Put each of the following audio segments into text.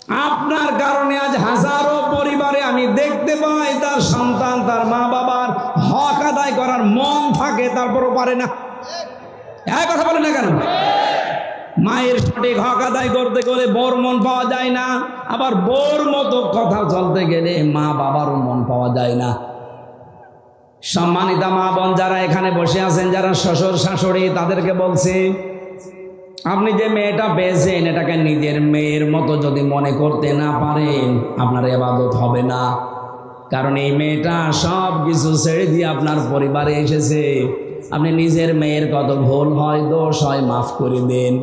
আপনার কারণে আজ হাজারো পরিবারে আমি দেখতে পাই তার সন্তান তার মা বাবার হক আদায় করার মন থাকে, তারপরও পারে না। এক কথা বলে না কেন? মায়ের সঠিক হক আদায় করতে গেলে বোর মন পাওয়া যায় না, আবার বোর মতো কথা চলতে গেলে মা বাবারও মন পাওয়া যায় না। সম্মানিতা মা বোন যারা এখানে বসে আছেন, যারা শ্বশুর শাশুড়ি, তাদেরকে বলছি, আপনি যে মেয়েটা পেয়েছেন এটাকে নিজের মেয়ের মতো যদি মনে করতে না পারেন, আপনার ইবাদত হবে না। কারণ এই মেয়েটা সব কিছু ছেড়ে দিয়ে আপনার পরিবারে এসেছে। আপনি নিজের মেয়ের কত ভুল হয়, দোষ হয়, মাফ করে দেন।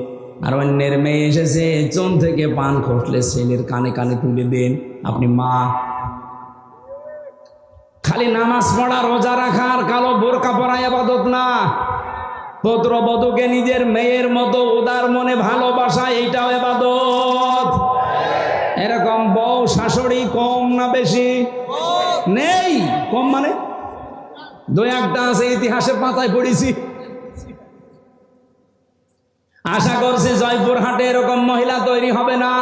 আর অন্যের মেয়ে এসেছে, চুন থেকে পান খসলে ছেলের কানে কানে তুলে দেন। আপনি মা। খালি নামাজ পড়া, রোজা রাখার, কালো বোরকা পরা ইবাদত না। পুত্রবধূকে নিজের মেয়ের মতো উদার মনে ভালোবাসা, এইটাও ইবাদত। এরকম বউ শাশুড়ি কম না বেশি? নেই। কম মানে দুই একটা আছে, ইতিহাসের পাতায় পড়েছি। আশা করছি জয়পুরহাটে এরকম মহিলা তৈরি হবে না।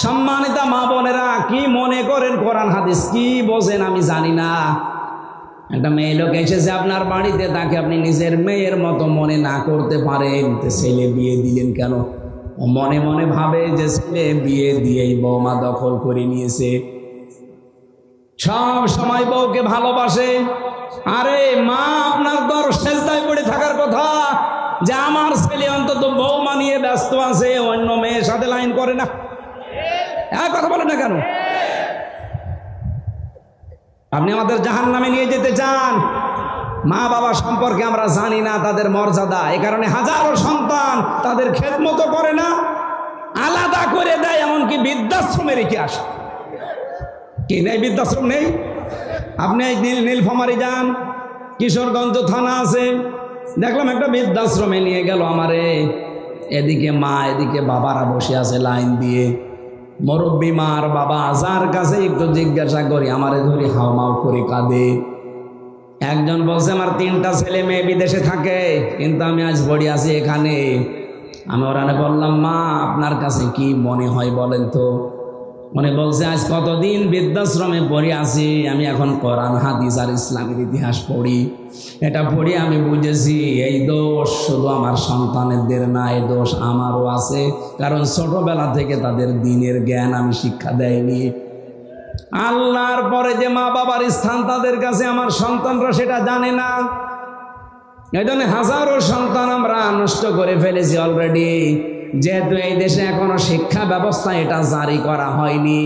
সম্মানিতা মা বোনেরা, কি মনে করেন কোরআন হাদিস কি বোঝেন আমি জানি না। একটা মেয়ে লোক এসেছে আপনার বাড়িতে, তাকে আপনি নিজের মেয়ের মতো মনে না করতে পারেন, ছেলে বিয়ে দিলেন কেন? মনে মনে ভাবে যে ছেলে বিয়ে দিয়েই বৌমা দখল করে নিয়েছে। সব সময় বউকে ভালোবাসে। আরে মা, আপনার দর সেজদায় পড়ে থাকার কথা যে আমার ছেলে অন্তত বৌমা নিয়ে ব্যস্ত আছে, অন্য মেয়ের সাথে লাইন করে না। এক কথা বলেন না কেন? আপনি আমাদের জাহান্নামে নিয়ে যেতে চান। মা বাবা সম্পর্কে আমরা জানি না তাদের মর্যাদা, এ কারণে হাজারো সন্তান তাদের খেদমত করে না, আলাদা করে দেয়, এমনকি বৃদ্ধাশ্রমে রেখে আসে। কি নেই? বৃদ্ধাশ্রম নেই? আপনি নীলফামারী যান, কিশোরগঞ্জ থানা আছে, দেখলাম একটা বৃদ্ধাশ্রমে নিয়ে গেল আমারে। এদিকে মা, এদিকে বাবারা বসে আছে লাইন দিয়ে। মুরব্বী মার বাবা, যার কাছে একটু জিজ্ঞাসা করি আমারে ধরে হাওমাও করে কাঁদে। একজন বলছে আমার 3টা ছেলে মেয়ে বিদেশে থাকে, কিন্তু আমি আজ পড়ে আছি এখানে। আমি ওরানে বললাম, মা আপনার কাছে কি মনে হয় বলেন তো? মনে বলছে আজ কতদিন বৃদ্ধাশ্রমে পড়ে আছি, আমি এখন কোরআন হাদিস আর ইসলামের ইতিহাস পড়ি। এটা পড়ে আমি বুঝেছি এই দোষ শুধু আমার সন্তানদের না, এই দোষ আমারও আছে। কারণ ছোটবেলা থেকে তাদের দ্বীনের জ্ঞান আমি শিক্ষা দেয়নি। আল্লাহর পরে যে মা বাবার স্থান তাদের কাছে আমার সন্তানরা সেটা জানে না। এই জন্য হাজারো সন্তান আমরা নষ্ট করে ফেলেছি অলরেডি। যেহেতু এই দেশে এখনো শিক্ষা ব্যবস্থা এটা জারি করা হয়নি,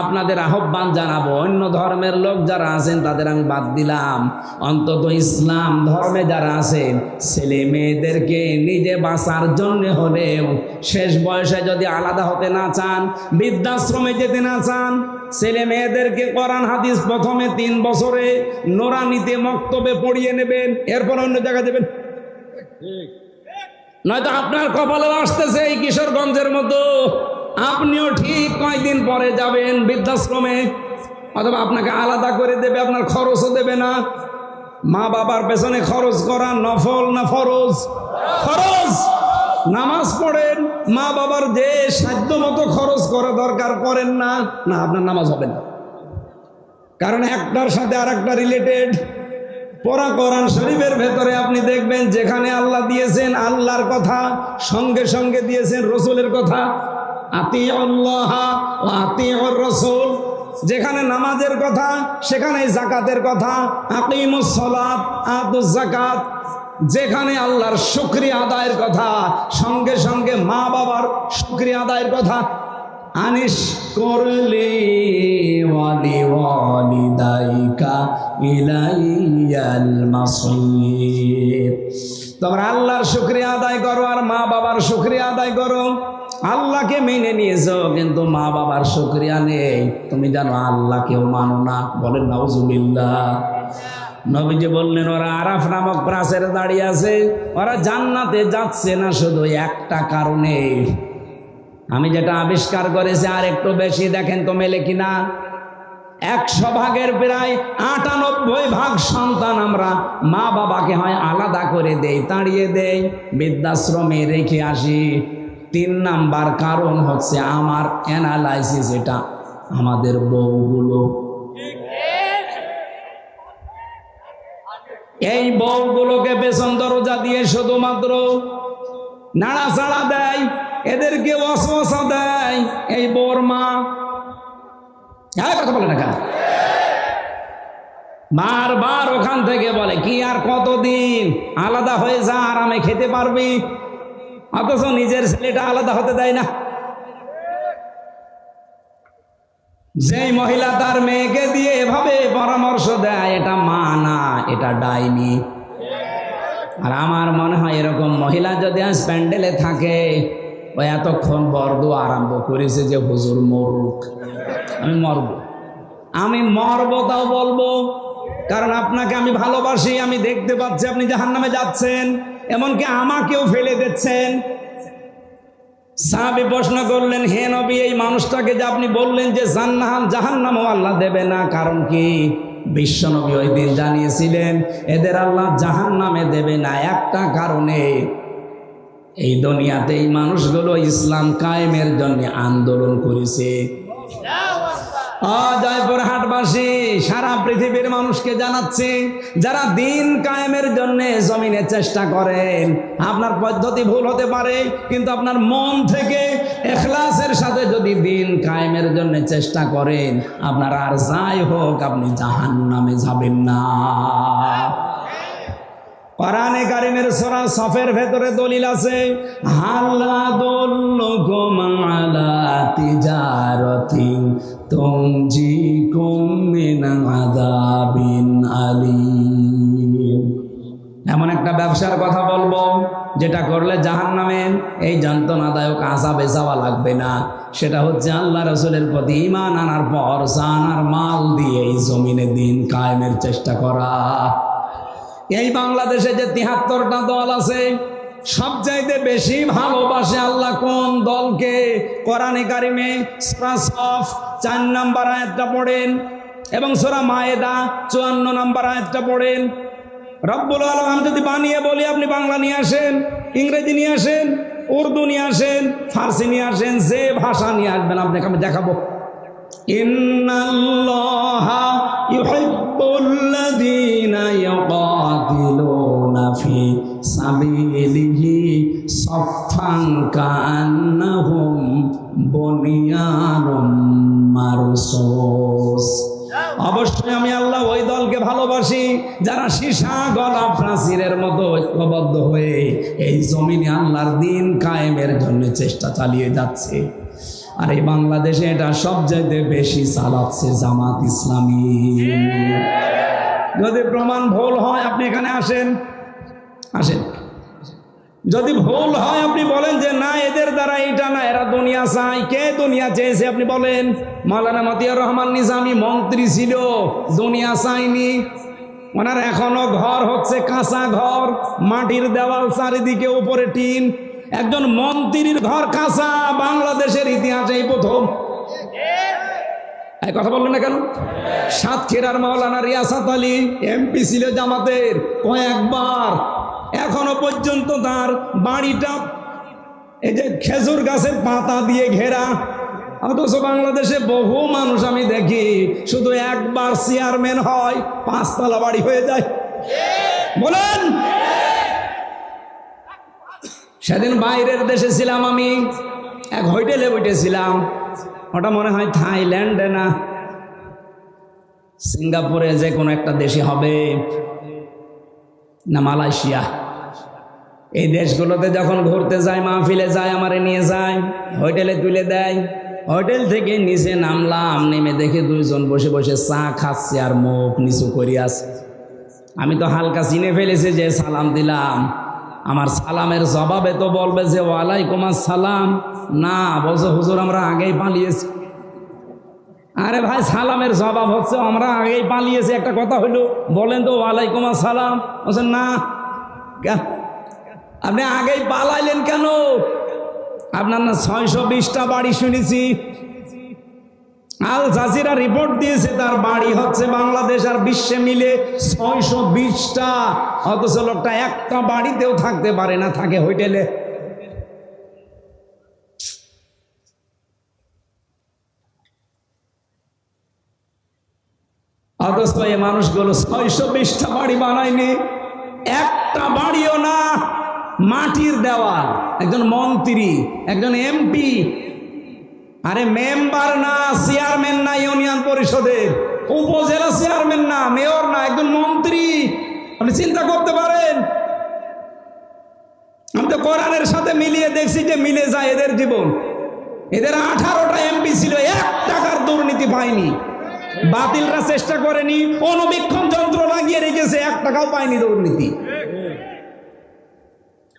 আপনাদের আহ্বান জানাবো, অন্য ধর্মের লোক যারা আছেন তাদের আমি বাদ দিলাম, অন্তত ইসলাম ধর্মে যারা আছেন ছেলে মেয়েদেরকে নিজে বাঁচার জন্য হলেও শেষ বয়সে যদি আলাদা হতে না চান, বৃদ্ধাশ্রমে যেতে না চান, ছেলে মেয়েদেরকে কোরআন হাদিস প্রথমে 3 বছরে নোরানিতে মক্তবে পড়িয়ে নেবেন, এরপর অন্য জায়গায় দেবেন। নয়তো আপনার কপালে আসতেছে এই কিশোরগঞ্জের মতো, আপনিও ঠিক কয়েকদিন পরে যাবেন বৃদ্ধাশ্রমে, অথবা আপনাকে আলাদা করে দেবে, আপনার খরচও দেবে না। মা বাবার পেছনে খরচ করা নফল না ফরজ? ফরজ। নামাজ পড়েন, মা বাবার যে সাধ্য মতো খরচ করা দরকার করেন না, না আপনার নামাজ হবে না। কারণ একটার সাথে আর একটা রিলেটেড। পড়া কোরআন শরীফের ভেতরে আপনি দেখবেন যেখানে আল্লাহ দিয়েছেন আল্লাহর কথা, সঙ্গে সঙ্গে দিয়েছেন রসুলের কথা, আতিউল্লাহ ওয়া আতিউর রাসূল। যেখানে নামাজের কথা সেখানে যাকাতের কথা, আকিমুস সালাত আতুজ যাকাত। যেখানে আল্লাহর শুকরিয়া আদায়ের কথা সঙ্গে সঙ্গে মা বাবার শুকরিয়া আদায়ের কথা। আনিশ করলি ওয়ালি ওয়ালিদাইকা ইলাইয়াল মাসির। তোমরা আল্লাহর শুকরিয়া আদায় করো আর মা বাবার শুকরিয়া আদায় করো। আল্লাহকে মেনে নিয়েছো কিন্তু মা বাবার শুকরিয়া নেই, তুমি জানো আল্লাহকেও মানো না। বলেন নাউজুবিল্লাহ। নবীজি বললেন ওরা আরাফ নামক প্রাচীরে দাঁড়িয়ে আছে, ওরা জান্নাতে যাচ্ছে না শুধু একটা কারণে, আমি যেটা আবিষ্কার করেছি আর একটু বেশি, দেখেন তো মেলে কিনা। 100 ভাগের প্রায় 98 ভাগ সন্তান আমরা মা বাবাকে হয় আলাদা করে দেই, তাড়িয়ে দেই, বৃদ্ধাশ্রমে রেখে আসি। 3 নাম্বার কারণ হচ্ছে আমার অ্যানালাইসিস, এটা আমাদের বউগুলো। এই বউগুলোকে পেছন দরজা দিয়ে শুধুমাত্র নাড়াচাড়া দেয়, এদেরকে ওয়াসওয়াসা দেয় এই বউর মা। কথা বলে না কেন? বারবার ওখান থেকে বলে কি আর কতদিন আলাদা হয়ে যা, আরামে খেতে পারবি, অথচ নিজের ছেলেটা আলাদা হতে দেয় না। যেই মহিলা তার মেয়েকে দিয়ে এভাবে পরামর্শ দেয়, এটা মা না, এটা ডাইনি। আর আমার মনে হয় এরকম মহিলা যদি আজ প্যান্ডেলে থাকে, ও এতক্ষণ বরদোয়া আরম্ভ করেছে যে হুজুর মরুক, আমি মরব তাও বলবো, কারণ আপনাকে আমি ভালোবাসি, আমি দেখতে পাচ্ছি আপনি জাহান্নামে যাচ্ছেন, এমনকি আমাকেও ফেলে দিচ্ছেন। সাহাবী প্রশ্ন করলেন, হে নবী, এই মানুষটাকে যে আপনি বললেন যে জাহান্নামও আল্লাহ দেবে না, কারণ কি? বিশ্ব নবী ওই দিন জানিয়েছিলেন এদের আল্লাহ জাহান্নামে দেবে না একটা কারণে, এই দুনিয়াতে এই মানুষগুলো ইসলাম কায়েমের জন্য আন্দোলন করেছে। জয়পুরহাটবাসী সারা পৃথিবীর মানুষকে জানাচ্ছে, যারা দিন কায়েমের জন্য জমিনে চেষ্টা করেন, আপনার পদ্ধতি ভুল হতে পারে, কিন্তু আপনার মন থেকে ইখলাসের সাথে যদি দিন কায়েমের জন্য চেষ্টা করেন, আপনার আর যাই হোক আপনি জাহান্নামে যাবেন না। কোরআনে কারীমের সূরা সফের ভেতরে দলিল আছে, হাল আদুল্লুকুম আলা তিজারাতিন তুনজিকুম মিন আযাবিন আলীম। এমন একটা ব্যবসার কথা বলবো যেটা করলে জাহান্নামে এই যন্ত্রণাদায়ক আযাবে যাওয়া লাগবে না। সেটা হচ্ছে আল্লাহ রাসূলের প্রতি ঈমান আনার পর জান আর মাল দিয়ে এই জমিনে দিন কায়েমের চেষ্টা করা। এই বাংলাদেশে যে ৭৩টা দল আছে, সবচাইতে বেশি ভালোবাসে আল্লাহ কোন দলকে? কোরআনে কারিমে সূরা সফ ৪ নম্বর আয়াতটা পড়েন এবং সূরা মায়েদা ৫৪ নম্বর আয়াতটা পড়েন। রব্বুল আলামিন, আমি যদি বানিয়ে বলি আপনি বাংলা নিয়ে আসেন, ইংরেজি নিয়ে আসেন, উর্দু নিয়ে আসেন, ফার্সি নিয়ে আসেন, যে ভাষা নিয়ে আসবেন আপনাকে আমি দেখাবো। ইন্নাল্লাহা ইউহিব্বুল্লাযীনা ইউকাতিলুনা ফি সাবিলিহি সাফফান কাআন্নাহুম বুনিয়ানুম মারসুস। অবশ্যই আমি আল্লাহ ওই দলকে ভালোবাসি যারা সীসা গলা প্রাচীরের মতো ঐক্যবদ্ধ হয়ে এই জমিনে আল্লাহর দিন কায়েমের জন্য চেষ্টা চালিয়ে যাচ্ছে। আর এই বাংলাদেশে এটা সবচেয়ে বেশি চালাচ্ছে জামাত ইসলামী। যদি প্রমাণ ভুল হয় আপনি এখানে আসেন, যদি ভুল হয় আপনি বলেন যে না এদের দ্বারা এটা না, এরা দুনিয়া চায়। কে দুনিয়া চেয়েছে আপনি বলেন? মাওলানা মতিয়ার রহমান নিজামী মন্ত্রী ছিল, দুনিয়া চায়নি। ওনার এখনো ঘর হচ্ছে কাঁচা ঘর, মাটির দেওয়াল, চারিদিকে উপরে টিন। একজন মন্ত্রীর ঘর কাঁচা বাংলাদেশের ইতিহাসে এই প্রথম। এই কথা বললেন না কেন? সাতক্ষীরার মাওলানা রিয়াসাত আলী এমপি ছিল জামাতের কয়েকবার, এখনো পর্যন্ত তার বাড়িটা এই যে খেজুর গাছের পাতা দিয়ে ঘেরা। অথচ বাংলাদেশে বহু মানুষ আমি দেখি শুধু একবার চেয়ারম্যান হয় 5 তলা বাড়ি হয়ে যায়। বলেন, সেদিন বাইরের দেশে ছিলাম আমি, এক হোটেলে বসেছিলাম, ওটা মনে হয় থাইল্যান্ডে না সিঙ্গাপুরে, যে কোনো একটা দেশে হবে, না মালয়েশিয়া। এই দেশগুলোতে যখন ঘুরতে যায়, মাহফিলে যায়, আমারে নিয়ে যায়, হোটেলে তুলে দেয়। হোটেল থেকে নিচে নামলাম, নেমে দেখে 2 জন বসে বসে চা খাচ্ছে আর মুখ নিচু করিয়া আছে। আমি তো হালকা চিনে ফেলেছি, যে সালাম দিলাম, আমার সালামের জবাবে তো বলবে যে ওয়ালাইকুম আসসালাম, না বলছে হুজুর আমরা আগেই পালিয়েছি। আরে ভাই, সালামের জবাব হচ্ছে আমরা আগেই পালিয়েছি, একটা কথা হইলো বলেন তো ওয়ালাইকুম আসসালাম। বলছেন না, আপনি আগেই পালাইলেন কেন? আপনার না 620টা বাড়ি শুনেছি, আল জাজিরা রিপোর্ট দিয়েছে তার বাড়ি হচ্ছে বাংলাদেশ আর বিশ্বে মিলে 620টা, অথচ লোকটা একটা বাড়িতেও থাকতে পারে না, থাকে হোটেলে। অথচ এই মানুষগুলো 620টা বাড়ি বানায়নি, একটা বাড়িও না, মাটির দেওয়াল। একজন মন্ত্রী, একজন এমপি, আরে মেম্বার না, চেয়ারম্যান না ইউনিয়ন পরিষদের, উপজেলা চেয়ারম্যান না, মেয়র না, একজন মন্ত্রী। আপনি চিন্তা করতে পারেন? আমি তো কোরআনের সাথে মিলিয়ে দেখছি যে মিলে যায় এদের জীবন। এদের 18টা এমপি ছিল, 1 টাকার দুর্নীতি পায়নি। বাতিলরা চেষ্টা করেনি, অনুবীক্ষণ যন্ত্র লাগিয়ে রেখেছে, 1 টাকাও পায়নি দুর্নীতি।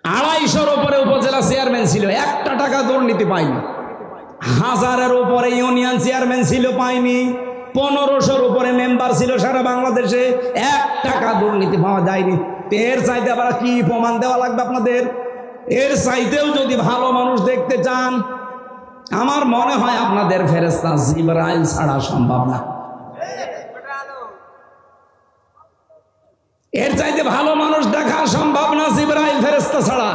250-র উপরে উপজেলা চেয়ারম্যান ছিল, 1 টাকা দুর্নীতি পায়নি। 1000-এর উপরে ইউনিয়ন চেয়ারম্যান ছিল, পায়নি। 1500-র উপরে মেম্বার ছিল সারা বাংলাদেশে, 1 টাকা দুর্নীতি পাওয়া যায়নি। এর চাইতে আবার কি প্রমাণ দেওয়া লাগবে আপনাদের? এর চাইতেও যদি ভালো মানুষ দেখতে চান, আমার মনে হয় আপনাদের ফেরেশতা জিবরাইল ছাড়া সম্ভব না। এর চাইতে ভালো মানুষ দেখা সম্ভব না জিবরাইল ফেরেশতা ছাড়া।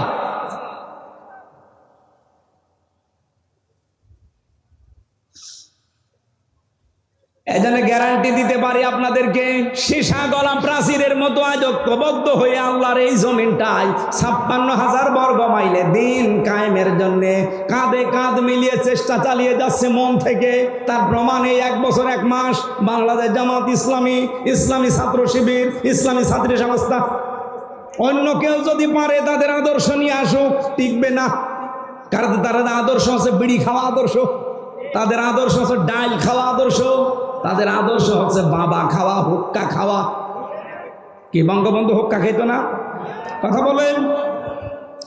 এজন্য গ্যারান্টি দিতে পারি আপনাদেরকে, সীসা গলা প্রাচীরের মতো আজ ঐক্যবদ্ধ হয়ে আল্লাহর এই জমিনটায় 56,000 বর্গ মাইলে দিন কায়েমের জন্য কাঁধে কাঁধ মিলিয়ে চেষ্টা চালিয়ে যাচ্ছে মন থেকে। তার প্রমাণ এই 1 বছর 1 মাস বাংলাদেশ জামাত ইসলামী, ইসলামী ছাত্র শিবির, ইসলামী ছাত্রী সংস্থা। অন্য কেউ যদি পারে তাদের আদর্শ নিয়ে আসুক, টিকবে না। কারণ তাদের আদর্শ হচ্ছে বিড়ি খাওয়া আদর্শ, তাদের আদর্শ হচ্ছে ডাল খাওয়া আদর্শ, তাদের আদর্শ হচ্ছে বাবা খাওয়া, হুক্কা খাওয়া। কি বঙ্গবন্ধু হুক্কা খেত না? কথা বলেন।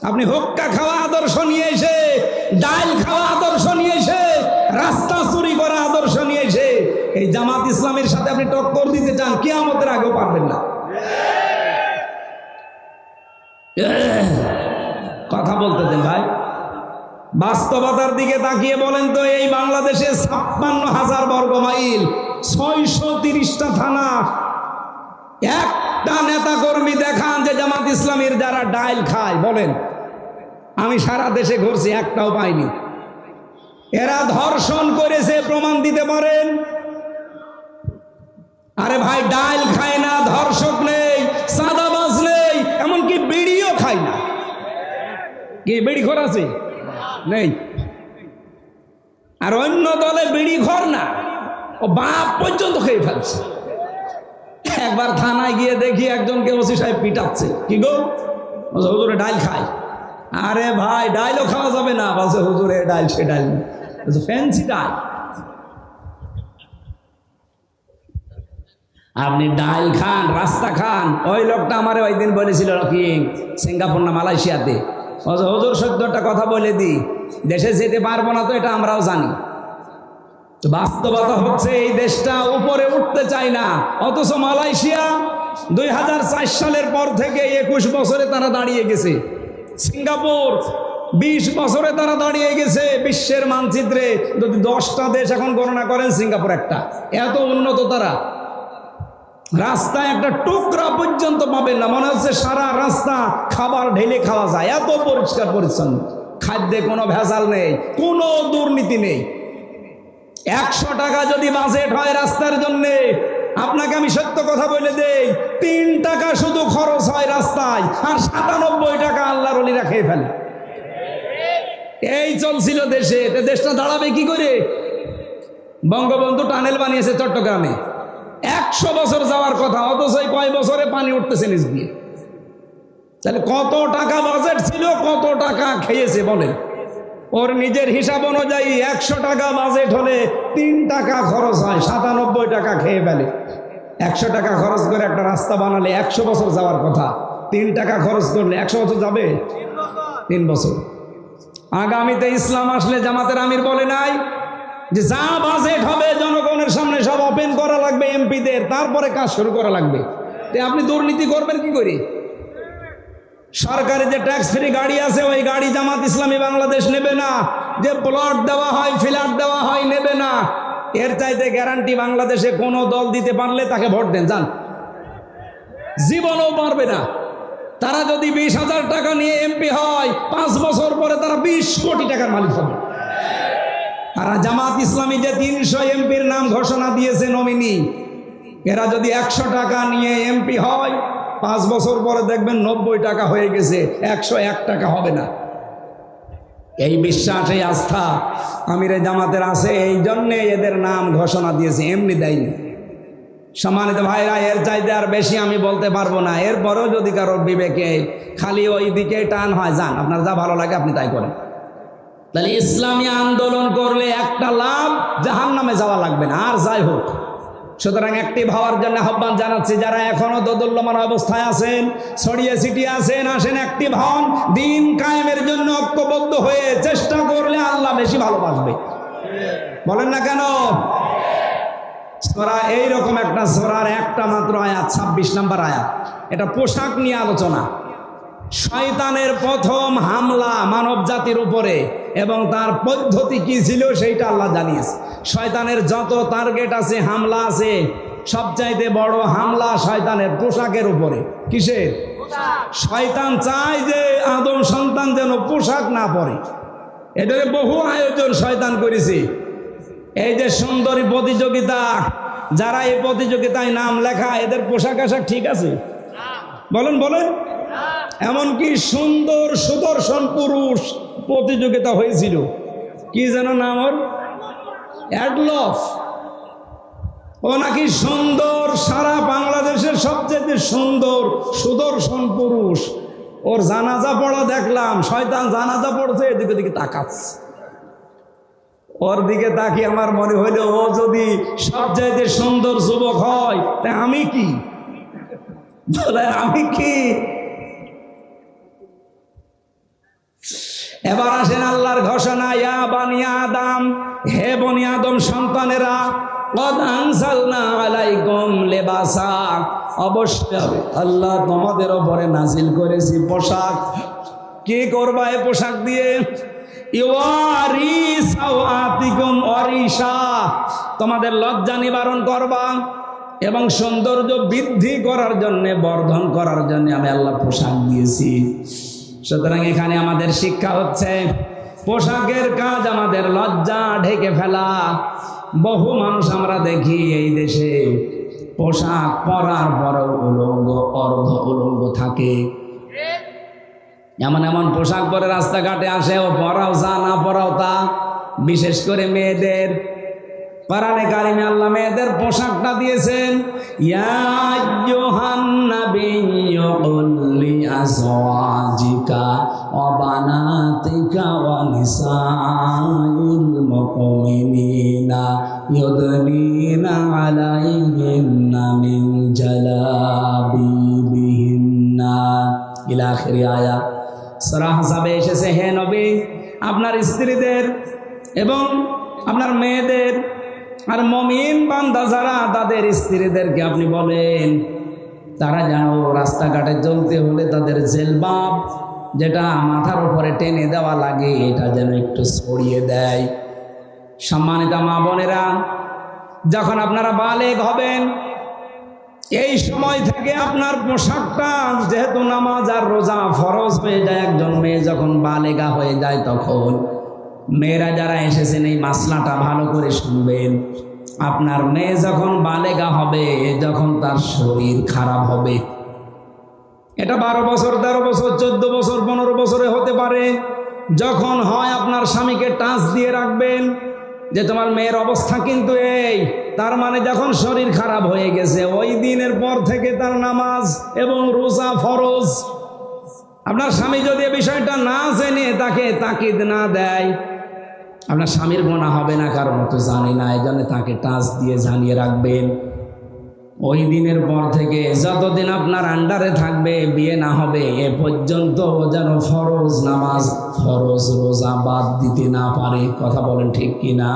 আপনি হুক্কা খাওয়া আদর্শ নিয়ে এসে, ডাল খাওয়া আদর্শ নিয়ে এসে, রাস্তা চুরি করা আদর্শ নিয়ে এসে এই জামাত ইসলামের সাথে আপনি টক্কর দিতে চান, কিয়ামতের আগেও পারবেন না। কথা বলতে দেন ভাই। বাস্তবতার দিকে তাকিয়ে বলেন তো, এই বাংলাদেশে 56,000 বর্গ মাইল, 630টা থানা, একটা নেতা কর্মী দেখান যে জামাত ইসলামীর যারা ডাইল খায়, বলেন। আমি সারা দেশে ঘুরছি, একটাও পাইনি। এরা ধর্ষণ করেছে, প্রমাণ দিতে পারেন? আরে ভাই, ডাইল খায় না, ধর্ষক নেই, চাঁদাবাজ নেই, এমনকি বিড়িও খায় না। কি বিড়ি খোর আছে? নেই। আর অন্য দলে বিড়ি ঘর না, ও বাপ পর্যন্ত খেয়ে ফেলছে। একবার থানায় গিয়ে দেখি একজনকে ওসি সাহেব পিটাচ্ছে। কি গো? হুজুরে ডাইল খায়। আরে ভাই, ডাইলও খাওয়া যাবে না, বলছে হুজুরে ডাইল, সে ডাইল ফ্যান্সি ডাইল। আপনি ডাইল খান, রাস্তা খান। ওই লোকটা আমার ওই দিন বলেছিল কি সিঙ্গাপুর না মালয়েশিয়াতে, হুজুর 14টা কথা বলে দিই, দেশে যেতে পারবো না তো এটা আমরাও জানি। বাস্তবতা হচ্ছে এই দেশটা উপরে উঠতে চায় না, অথচ মালয়েশিয়া 2004 সালের পর থেকে 21 বছরে তারা দাঁড়িয়ে গেছে। সিঙ্গাপুর 20 বছরে তারা দাঁড়িয়ে গেছে বিশ্বের মানচিত্রে। যদি 10টা দেশ এখন গণনা করেন, সিঙ্গাপুর একটা। এত উন্নত তারা। রাস্তায় একটা টুকরা পর্যন্ত পাবেন না, মনে হচ্ছে সারা রাস্তা খাবার ঢেলে খাওয়া যায়, এত পরিষ্কার পরিচ্ছন্ন। খাদ্যে কোনো ভেজাল নেই, কোনো দুর্নীতি নেই। 100 টাকা যদি বাজেট হয় রাস্তার জন্যে, আপনাকে আমি সত্য কথা বলে দেই, 3 টাকা শুধু খরচ হয় রাস্তায়, আর 97 টাকা আল্লাহর ওলিরা খেয়ে ফেলে। এই চলছিল দেশে। দেশটা দাঁড়াবে কি করে? বঙ্গবন্ধু টানেল বানিয়েছে চট্টগ্রামে, 100 বছর যাওয়ার কথা, অথচ কয় বছরে পানি উঠতেছে নিচ দিয়ে। তাহলে কত টাকা বাজেট ছিল, কত টাকা খেয়েছে বলেন? ওর নিজের হিসাব অনুযায়ী 100 টাকা বাজেট হলে 3 টাকা খরচ হয়, 97 টাকা খেয়ে ফেলে। 100 টাকা খরচ করে একটা রাস্তা বানালে 100 বছর যাওয়ার কথা, 3 টাকা খরচ করলে 100 বছর যাবে? 3 বছর। আগামীতে ইসলাম আসলে জামাতের আমির বলে নাই যে যা বাজেট হবে জনগণের সামনে সব ওপেন করা লাগবে এমপিদের, তারপরে কাজ শুরু করা লাগবে। আপনি দুর্নীতি করবেন কি করে? সরকারি যে ট্যাক্স ফ্রি গাড়ি আছে, ওই গাড়ি জামাত ইসলামী বাংলাদেশ নেবে না। যে প্লট দেওয়া হয়, ফ্ল্যাট দেওয়া হয়, নেবে না। এর চাইতে গ্যারান্টি বাংলাদেশে কোনো দল দিতে পারলে তাকে ভোট দেন, যান। জীবনও পারবে না। তারা যদি 20,000 টাকা নিয়ে এমপি হয়, 5 বছর পরে তারা 20 কোটি টাকার মালিক হবে। আর জামাত ইসলামী যে 300 এমপির নাম ঘোষণা দিয়েছে নমিনি, এরা যদি 100 টাকা নিয়ে এমপি হয়, 5 বছর পরে দেখবেন 90 টাকা হয়ে গেছে, 101 টাকা হবে না। এই বিশ্বাস, এই আস্থা আমিরে জামাতের আছে, এই জন্যে এদের নাম ঘোষণা দিয়েছে, এমনি দেয়নি। সম্মানিত ভাইরা, এর চাইতে আর বেশি আমি বলতে পারবো না। এরপরেও যদি কারোর বিবেকে খালি ওই দিকে টান হয়, যান, আপনার যা ভালো লাগে আপনি তাই করেন। তাহলে ইসলামী আন্দোলন করলে একটা লাভ, জাহান্নামে যাওয়া লাগবে না, আর যাই হোক। সুতরাং অ্যাক্টিভ হওয়ার জন্য আহ্বান জানাচ্ছি, যারা এখনো দোদুল্যমান অবস্থায় আছেন, ছড়িয়ে ছিটিয়ে আছেন, আসেন অ্যাক্টিভ হন। দিন কায়েমের জন্য ঐক্যবদ্ধ হয়ে চেষ্টা করলে আল্লাহ বেশি ভালোবাসবে। বলেন না কেন? সূরা, এইরকম একটা সূরার একটা মাত্র আয়াত, 26 নম্বর আয়াত, এটা পোশাক নিয়ে আলোচনা। শয়তানের প্রথম হামলা মানব জাতির উপরে এবং তার পদ্ধতি কি ছিল সেইটা আল্লাহ জানিয়েছে। শয়তানের যত টার্গেট আছে, হামলা আছে, সবচাইতে বড় হামলা শয়তানের পোশাকের উপরে। কিসের? শয়তান চায় যে আদম সন্তান যেন পোশাক না পরে। এদের বহু আয়োজন শয়তান করেছে। এই যে সুন্দরী প্রতিযোগিতা, যারা এই প্রতিযোগিতায় নাম লেখা, এদের পোশাক আশাক ঠিক আছে? বলেন বলেন। এমনকি সুন্দর সুদর্শন পুরুষ প্রতিযোগিতা হয়েছিল, কি যেন নাম ওর, অ্যাডলফ। ও নাকি সুন্দর, সারা বাংলাদেশের সবচেয়ে সুন্দর সুদর্শন পুরুষ। ওর জানাজা পড়া দেখলাম, শয়তান জানাজা পড়ছে, এদিকে দিকে তাকাচ্ছে। ওর দিকে তাকিয়ে আমার মনে হইল, ও যদি সবচাইতে সুন্দর যুবক হয়, তা আমি কি? বলে আমি কি? এবার আসেন আল্লাহর ঘোষণা, ইয়া বানি আদম, হে বনি আদম সন্তানেরা, কদ আনজালনা আলাইকুম লিবাসা, অবশ্যই আল্লাহ তোমাদের উপরে নাজিল করেছি পোশাক। কি করবা এই পোশাক দিয়ে? ইওয়ারি সাওআতিকুম ওয়ারিশা, তোমাদের লজ্জা নিবারণ করবা এবং সৌন্দর্য বৃদ্ধি করার জন্য, বর্ধন করার জন্য আমি আল্লাহ পোশাক দিয়েছি। সুতরাং এখানে আমাদের শিক্ষা হচ্ছে, পোশাকের কাজ আমাদের লজ্জা ঢেকে ফেলা। বহু মানুষ আমরা দেখি এই দেশে পোশাক পরার পরেও উলঙ্গ, অর্ধ উলঙ্গ থাকে। এমন এমন পোশাক পরে রাস্তাঘাটে আসে, ও পরাও যা, না পরাও তা। বিশেষ করে মেয়েদের, কোরআনে কারিমে আল্লাহ মেয়েদের পোশাকটা দিয়েছেন, ইয়া আইয়ুহান নাবিয়্যু কুল লিআজওয়াজিকা ওয়া বানাতিকা ওয়া নিসাইল মুমিনিনা ইউদনিনা আলাইহিন্না মিন জালাবিবিহিন্না ইলা আখির আয়াত। সূরা আহজাবে এসেছে, হে নবী, আপনার স্ত্রীদের এবং আপনার মেয়েদের আর মুমিন বান্দা যারা, তাদের স্ত্রীদেরকে আপনি বলেন, তারা যেন রাস্তাঘাটে চলতে হলে তাদের জেলবাব, যেটা মাথার উপরে টেনে দেওয়া লাগে, এটা যেন একটু ছড়িয়ে দেয়। সম্মানিত মা বোনেরা, যখন আপনারা বালেগ হবেন, এই সময় থেকে আপনার পোশাকটা, যেহেতু নামাজ আর রোজা ফরজ হয়ে যায়, একজন মেয়ে যখন বালেগা হয়ে যায়, তখন মেয়েরা যারা এসেছেন এই মাসলাটা ভালো করে শুনবেন। আপনার মেয়ে যখন বালেগা হবে, যখন তার শরীর খারাপ হবে, এটা 12 বছর, 13 বছর, 14 বছর, 15 বছরে হতে পারে। যখন হয়, আপনার স্বামীকে টাচ দিয়ে রাখবেন যে তোমার মেয়ের অবস্থা কিন্তু এই। তার মানে যখন শরীর খারাপ হয়ে গেছে, ওই দিনের পর থেকে তার নামাজ এবং রোজা ফরজ। আপনার স্বামী যদি এই বিষয়টা না জেনে তাকে তাকিদ না দেয়, আপনার স্বামীর গুনাহ হবে না, কারণ তো জানি না, এই জন্য তাকে টাচ দিয়ে জানিয়ে রাখবেন। ওই দিনের পর থেকে যতদিন আপনার আন্ডারে থাকবে, বিয়ে না হবে, এ পর্যন্ত যেন ফরজ নামাজ, ফরজ রোজা বাদ দিতে না পারে। কথা বলেন ঠিক কিনা?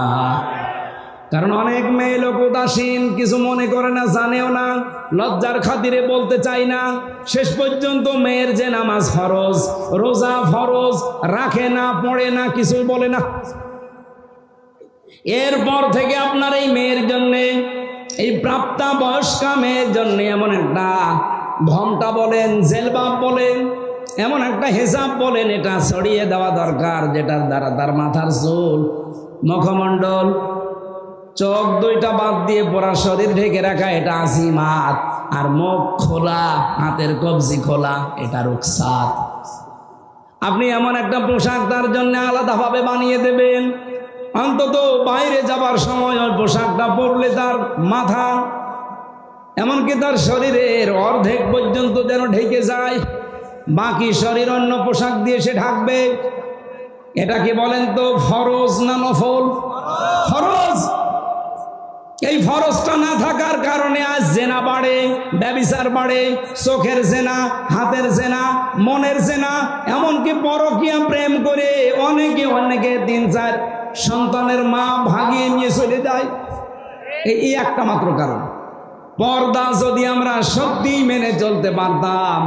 কারণ অনেক মেয়ে লোক উদাসীন, কিছু মনে করে না, জানেও না, লজ্জার খাতিরে বলতে চাই না। শেষ পর্যন্ত মেয়ের যে নামাজ ফরজ, রোজা ফরজ, রাখে না, পড়ে না, কিছুই বলে না। এরপর থেকে আপনার এই মেয়ের জন্যে, এই প্রাপ্তা বয়স্কা মেয়ের জন্য এমন একটা ঘোমটা বলেন, জেলবাব বলেন, এমন একটা হিসাব বলেন, এটা ছড়িয়ে দেওয়া দরকার, যেটার দ্বারা তার মাথার চুল, মুখমণ্ডল চোখ দুইটা বাদ দিয়ে পুরা শরীর ঢেকে রাখা এটা আজিমাত, আর মুখ খোলা, হাতের কবজি খোলা এটা রুখসাত। আপনি এমন একটা পোশাক তার জন্য আলাদাভাবে বানিয়ে দেবেন, অন্তত বাইরে যাবার সময় ওই পোশাকটা পরলে তার মাথা এমনকি তার শরীরের অর্ধেক পর্যন্ত যেন ঢেকে যায়, বাকি শরীর অন্য পোশাক দিয়ে সে ঢাকবে। এটা কি বলেন তো ফরজ না নফল? ফরজ। এই ফরজটা না থাকার কারণে আজ জেনা বাড়ে, ব্যভিচার বাড়ে, চোখের জেনা, হাতের জেনা, মনের জেনা, এমনকি পরকীয়া প্রেম করে অনেকে 3-4 সন্তানের মা ভাগিয়ে নিয়ে চলে যায়। এই একটা মাত্র কারণ। পর্দা যদি আমরা সত্যি মেনে চলতে পারতাম,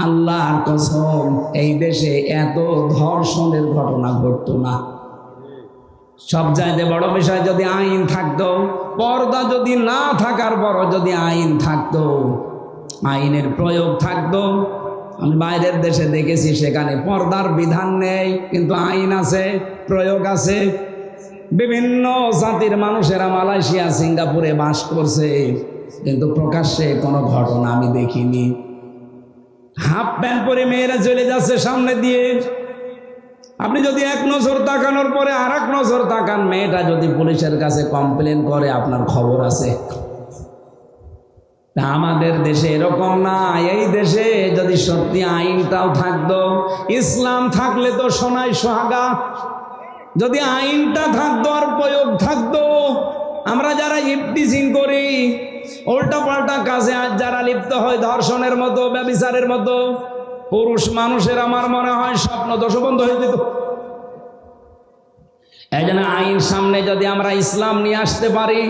আল্লাহর কসম এই দেশে এত ধর্ষণের ঘটনা ঘটতো না। সব চাইতে বড় বিষয় যদি আইন থাকতো, পর্দা যদি না থাকার পরও যদি আইন থাকতো, আইনের প্রয়োগ থাকতো। আমি বাইরের দেশে দেখেছি সেখানে পর্দার বিধান নেই কিন্তু আইন আছে, প্রয়োগ আছে। বিভিন্ন জাতির মানুষেরা মালয়েশিয়া, সিঙ্গাপুরে বাস করছে, কিন্তু প্রকাশ্যে কোনো ঘটনা আমি দেখিনি। হাফ প্যান্ট পরে মেয়েরা চলে যাচ্ছে সামনে দিয়ে, আপনি যদি এক নজর তাকানোর পরে আর এক নজর তাকান, মেয়েটা যদি পুলিশের কাছে কমপ্লেন করে আপনার খবর আছে। আমাদের দেশে এরকম না। এই দেশে যদি সত্যি আইনটাও থাকতো, ইসলাম থাকলে তো সোনায় সোহাগা, যদি আইনটা থাকতো আর প্রয়োগ থাকতো, আমরা যারা ইফটিজিং করি, উল্টা পাল্টা কাজে আজ যারা লিপ্ত হয়, ধর্ষণের মতো, ব্যভিচারের মতো, পুরুষ মানুষের আমার মনে হয় স্বপ্ন দোষ বন্ধ হয়ে যেত। এই জন্য আইন সামনে যদি আমরা ইসলাম নিয়ে আসতে পারি,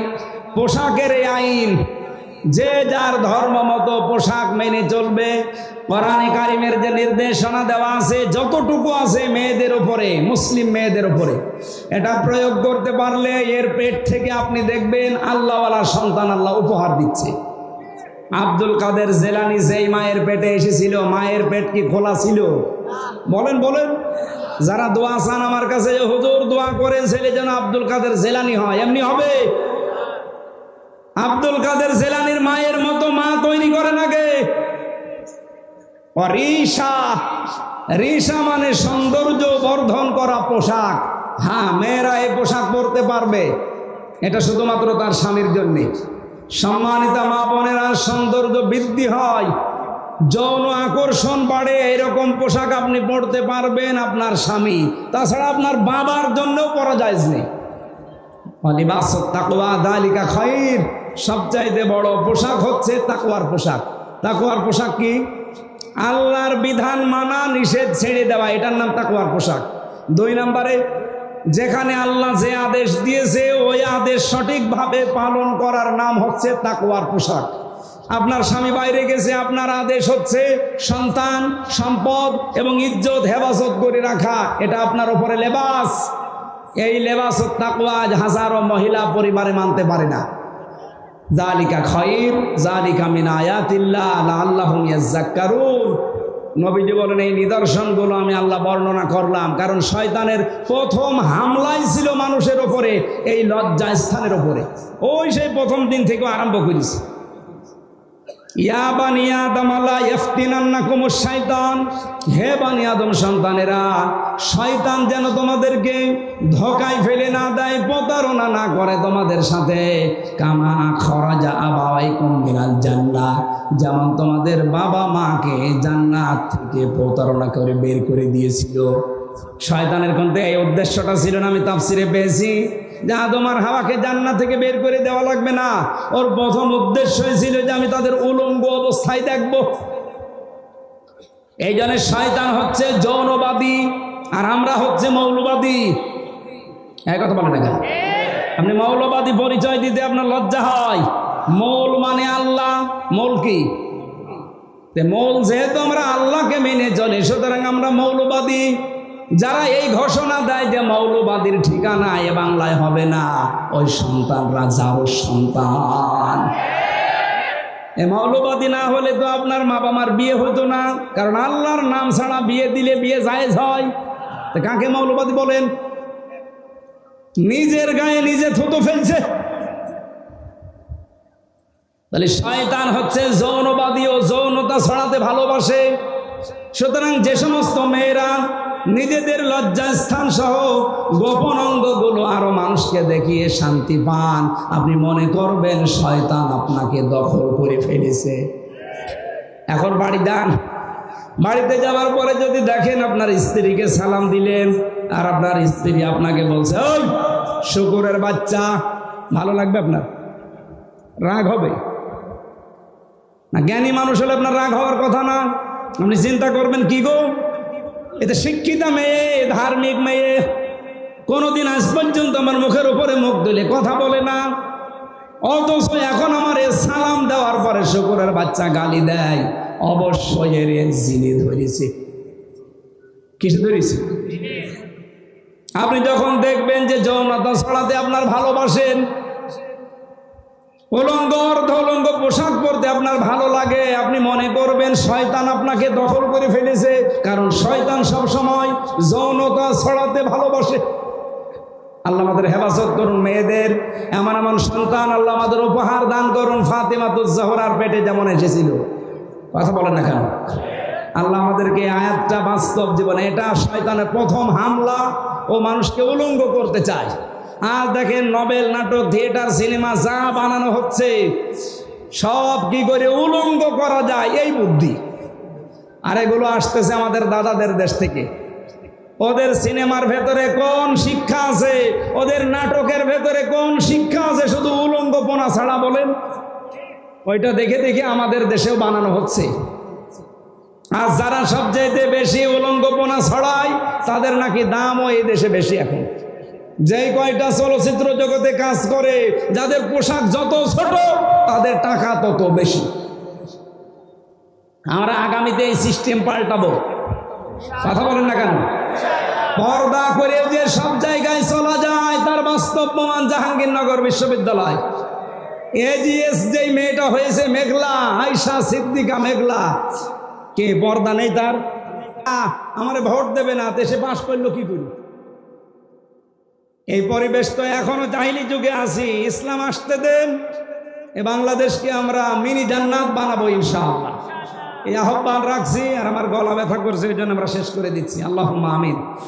পোশাকের এই আইন, যে যার ধর্ম মতো পোশাক মেনে চলবে। কোরআনে কারিমের যে নির্দেশনা দেওয়া আছে, যতটুকু আছে মেয়েদের উপরে, মুসলিম মেয়েদের উপরে, এটা প্রয়োগ করতে পারলে এর পেট থেকে আপনি দেখবেন আল্লাহওয়ালা সন্তান আল্লাহ উপহার দিচ্ছে। আব্দুল কাদের জেলানি যেই মায়ের পেটে এসেছিল, মায়ের পেট কি খোলা ছিল? বলেন বলেন। যারা দোয়া চান আমার কাছে, হুজুর দোয়া করেন ছেলে যেন আব্দুল কাদের জেলানি হয়, এমনি হবে? আব্দুল কাদের জেলানির মায়ের মতো মা তৈরি করে নাকি? রিসা, রিসা মানে সৌন্দর্য বর্ধন করা পোশাক। হ্যাঁ, মেয়েরা এই পোশাক পরতে পারবে, এটা শুধুমাত্র তার স্বামীর জন্যে। সম্মানিতা মা বোনেরা, সৌন্দর্য বৃদ্ধি হয়, যৌন আকর্ষণ বাড়ে, এরকম পোশাক আপনি পরতে পারবেন আপনার স্বামী, তাছাড়া আপনার বাবার জন্যও পরা জায়েজ নেই। লিবাসুত তাকওয়া যালিকা খায়র, সবচাইতে বড় পোশাক হচ্ছে তাকওয়ার পোশাক। তাকওয়ার পোশাক কি? আল্লাহর বিধান মানা, নিষেধ ছেড়ে দেওয়া, এটার নাম তাকওয়ার পোশাক। 2 নম্বরে, যেখানে আল্লাহ যে আদেশ দিয়েছে ওই আদেশ সঠিকভাবে পালন করার নাম হচ্ছে তাকওয়ার পোশাক। আপনার স্বামী বাইরে গেছে, আপনার আদেশ হচ্ছে সন্তান, সম্পদ এবং ইজ্জত হেফাজত করে রাখা, এটা আপনার উপরে লেবাস। এই লেবাসুত তাকওয়া হাজারো মহিলা পরিবারে মানতে পারে না। যালিকা খায়র, যালিকা মিন আয়াতিল্লাহ লাআল্লাহুম ইয়াযাক্কারুন। নবীজি বলেন, এই নিদর্শনগুলো আমি আল্লাহ বর্ণনা করলাম কারণ শয়তানের প্রথম হামলাই ছিল মানুষের ওপরে, এই লজ্জা স্থানের ওপরে। ওই সেই প্রথম দিন থেকে আরম্ভ করেছে। ইয়া বানি আদম লা ইফতিনান্নাকুমুশ শাইতান, হে বানি আদম সন্তানেরা, শয়তান যেন তোমাদেরকে ধোঁকায় ফেলে না দেয়, প্রতারণা না করে তোমাদের সাথে। কামা খরাজা আবাওয়াইকুম মিনাল জান্নাহ, যেমন তোমাদের বাবা মাকে জান্নাত থেকে প্রতারণা করে বের করে দিয়েছিল। শয়তানের কিন্তু এই উদ্দেশ্যটা ছিল না, আমি তাফসিরে পেয়েছি যে আদম আর হাওয়াকে জান্নাত থেকে বের করে দেওয়া লাগবে না। ওর প্রথম উদ্দেশ্য ছিল যে আমি তাদের উলঙ্গ অবস্থায় দেখব। এই জন্য শয়তান হচ্ছে যৌনবাদী আর আমরা হচ্ছে মৌলবাদী। এই কথা বলেন না কেন? আপনি মৌলবাদী পরিচয় দিতে আপনার লজ্জা হয়। মৌল মানে আল্লাহ, মৌল কি? মৌল যেহেতু আমরা আল্লাহকে মেনে চলি, সুতরাং আমরা মৌলবাদী। যারা এই ঘোষণা দেয় যে মৌলবাদীর ঠিকানা এ বাংলায় হবে না, ওই সন্তানরা যার সন্তান। এ মৌলবাদী না হলে তো আপনার মা বাবার বিয়ে হতো না, কারণ আল্লাহর নাম ছাড়া বিয়ে দিলে বিয়ে জায়েজ হয়। তো কাকে মৌলবাদী বলেন? নিজের গায়ে নিজে থুতো ফেলছে। তাহলে শয়তান হচ্ছে যৌনবাদী ও যৌনতা ছড়াতে ভালোবাসে। সুতরাং যে সমস্ত মেয়েরা নিজেদের লজ্জাস্থান সহ গোপন অঙ্গগুলো আরো মানুষকে দেখিয়ে শান্তি পান, আপনি মনে করবেন শয়তান আপনাকে দখল করে ফেলেছে। এখন বাড়ি যান, বাড়িতে যাওয়ার পরে যদি দেখেন আপনার স্ত্রীকে সালাম দিলেন আর আপনার স্ত্রী আপনাকে বলছে ওই শুকুরের বাচ্চা, ভালো লাগবে? আপনার রাগ হবে না? জ্ঞানী মানুষ হলে আপনার রাগ হওয়ার কথা না। আপনি চিন্তা করবেন কি গো, এতে শিক্ষিতা মেয়ে, ধার্মিক মেয়ে, কোনোদিন আজ পর্যন্ত আমার মুখের উপরে মুখ দিলে কথা বলে না, অথচ এখন আমার সালাম দেওয়ার পরে শুকুরের বাচ্চা গালি দেয়। অবশ্যই এর জিনে ধরেছে। কিসে ধরেছে? আপনি যখন দেখবেন যে যৌনতা ছড়াতে আপনার ভালোবাসেন, উলঙ্গ অর্ধ উলঙ্গ পোশাক পরতে আপনার ভালো লাগে, আপনি মনে করবেন শয়তান আপনাকে দখল করে ফেলেছে। কারণ শয়তান সব সময় যৌনতা ছড়াতে ভালোবাসে। আল্লাহ আমাদের হেফাজত করুন। মেয়েদের এমন এমন সন্তান আল্লাহ আমাদের উপহার দান করুন। ফাতেমাতুজ জাহরার পেটে যেমন এসেছিল, কথা বলেন না কেন? আল্লাহ আমাদেরকে আয়াতটা বাস্তব জীবনে, এটা শয়তানের প্রথম হামলা, ও মানুষকে উলঙ্গ করতে চায়। আর দেখেন নভেল, নাটক, থিয়েটার, সিনেমা যা বানানো হচ্ছে সব কি করে উলঙ্গ করা যায়, এই বুদ্ধি। আর এগুলো আসতেছে আমাদের দাদাদের দেশ থেকে। ওদের সিনেমার ভেতরে কোন শিক্ষা আছে? ওদের নাটকের ভেতরে কোন শিক্ষা আছে? শুধু উলঙ্গপনা ছাড়া বলেন। ওইটা দেখে দেখে আমাদের দেশেও বানানো হচ্ছে। আর যারা সবচাইতে বেশি উলঙ্গপনা ছড়ায় তাদের নাকি দামও এই দেশে বেশি। এখন যেই কয়টা চলচ্চিত্র জগতে কাজ করে, যাদের পোশাক যত ছোট তাদের টাকা তত বেশি। আমরা আগামীতে এই সিস্টেম পাল্টাবো, কথা বলেন না কেন? পর্দা করে যে সব জায়গায় চলা যায় তার বাস্তব প্রমাণ জাহাঙ্গীরনগর বিশ্ববিদ্যালয়। এজিএস যেই মেয়েটা হয়েছে মেঘলা, আয়শা সিদ্দিকা মেঘলা, কে পর্দা নেই তার? আমারে ভোট দেবে না, দেশে পাশ করলো কি করি? এই পরিবেশ তো এখনো জাহিলি যুগে আছি। ইসলাম আসতে দেন, এ বাংলাদেশকে আমরা মিনি জান্নাত বানাবো ইনশাআল্লাহ। এই আহ্বান রাখছি। আর আমার গলা ব্যথা করছে, এই জন্য আমরা শেষ করে দিচ্ছি। আল্লাহুম্মা আমিন।